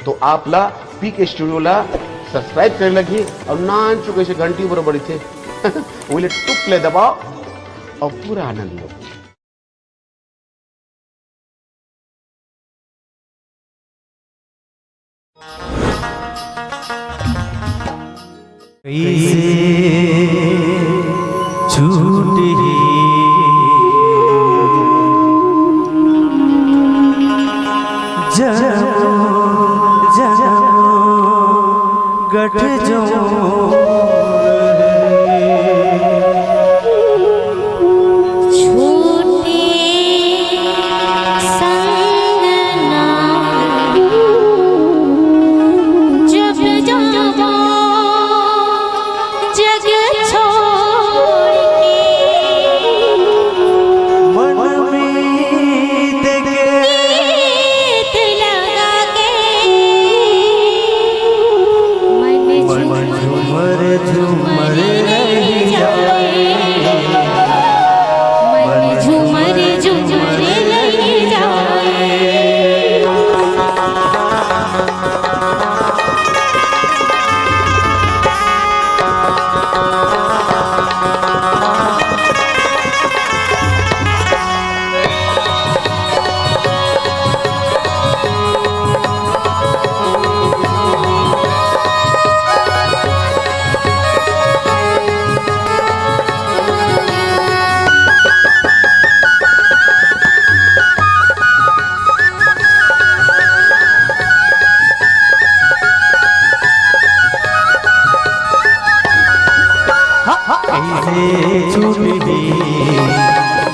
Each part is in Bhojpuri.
तो आपला पीके स्टुडिओला सबस्क्राईब करायला घे और नान चुकायचे घंटी बरोबर इथे उले टुपले दबाव और पूरा आनंद लो. छूट ही गठ जो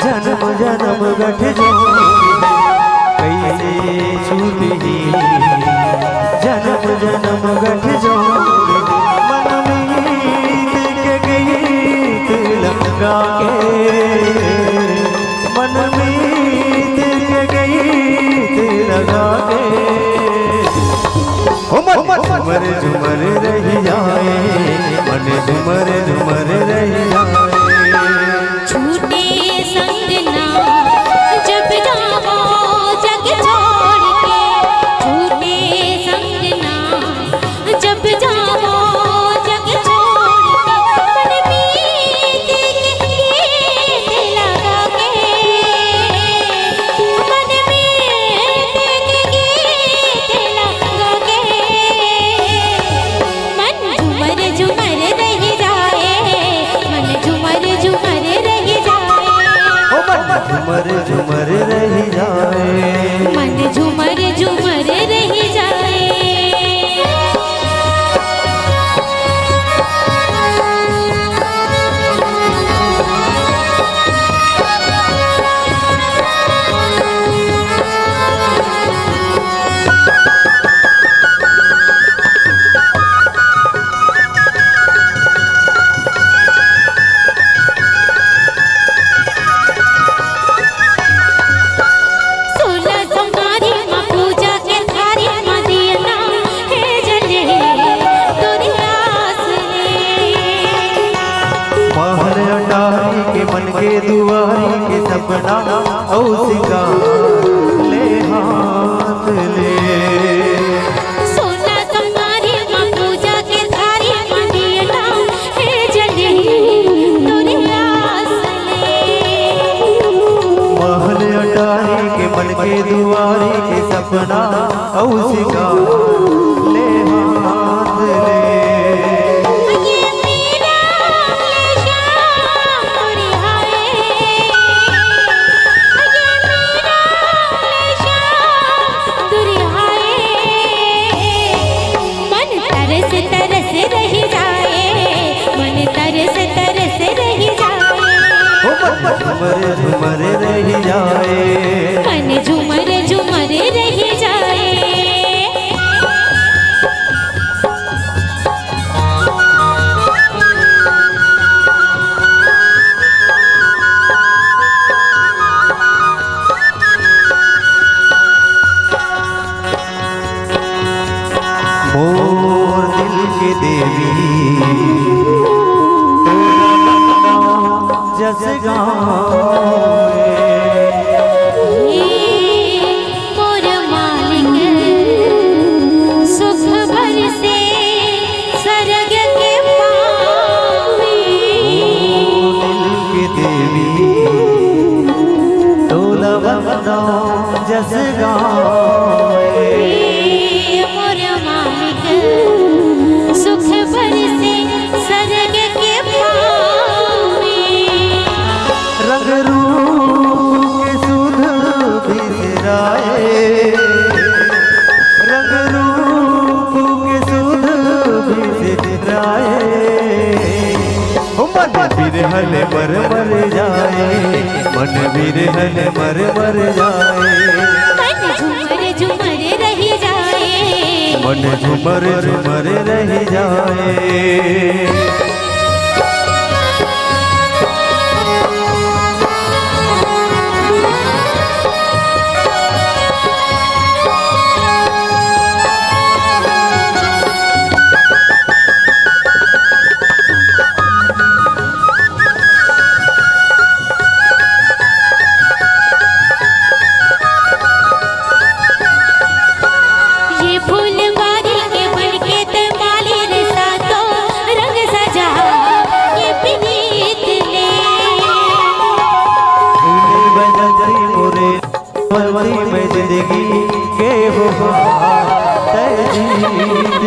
जन्म जन्म गठ जो कैसे छूट ही जन्म जन्म गठ जो मन मीत के गीत लगा के मन मीत के गीत लगा के झुमर झुमर रह जाए मन झुमर झुमर रह जाए. छूटे संग ना जब जाओ जग छोड़ के, छूटे संग ना जब जाओ जग छोड़ के, मन मीत के गीत लगा के, मन मीत के गीत लगा के, मन झुमर झुमर रह जाए, मन झुमर झुमर रह जाए, झुमर झुमर रह जाए, मन झुमर झुमर रह जाए. मन के दुआरी के सपना औ सिंगार ले हाथ ले, सोना तुम्हारी माँ पूजा के थारी मंदिरा है जले तोरी आस ले, महल अटारी के मन के दुआरी के सपना औ सिंगार ले हाथ ले. झुमर झुमर रह जाए, मन झुमर झुमर रह जाए. मोर दिल के देवी जस गाए, मोर मालिक विरहल मर मर जाए, मन विरहल मर मर जाए, मन झूमर झूमर रह जाए, मन झूमर झूमर रह जाए। ये फूलवारी के बनके ते माली रे सातो रंग सजा ये प्रीत ले। फूले बजती मोरे फरवरी में जिंदगी के हो तजीद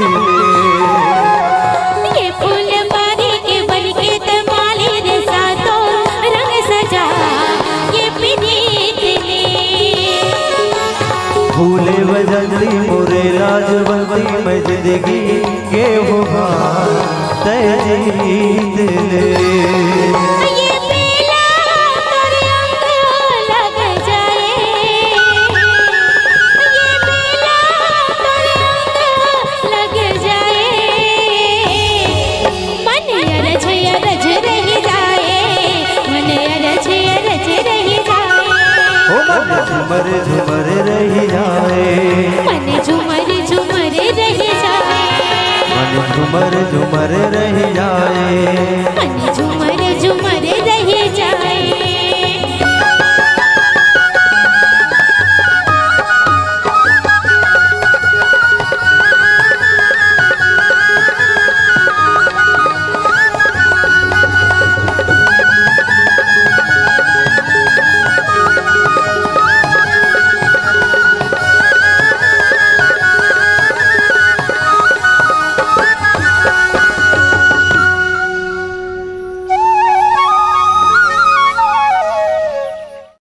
ये फूलवारी के बनके ते माली रे सातो रंग सजा ये प्रीत ले। फूले बजती मोरे लाजवंती में जिंदगी के हो तजीद ले। ये पीला तोरे अंग लग जाए, ये पीला तोरे अंग लग जाए, मन अरझ अरझ रह जाए, मन अरझ अरझ रह जाए, ओ मन झुमर झुमर रह जाए, मन झूमर झूमर रह जाए, मन झुमर झुमर रह जाए, मन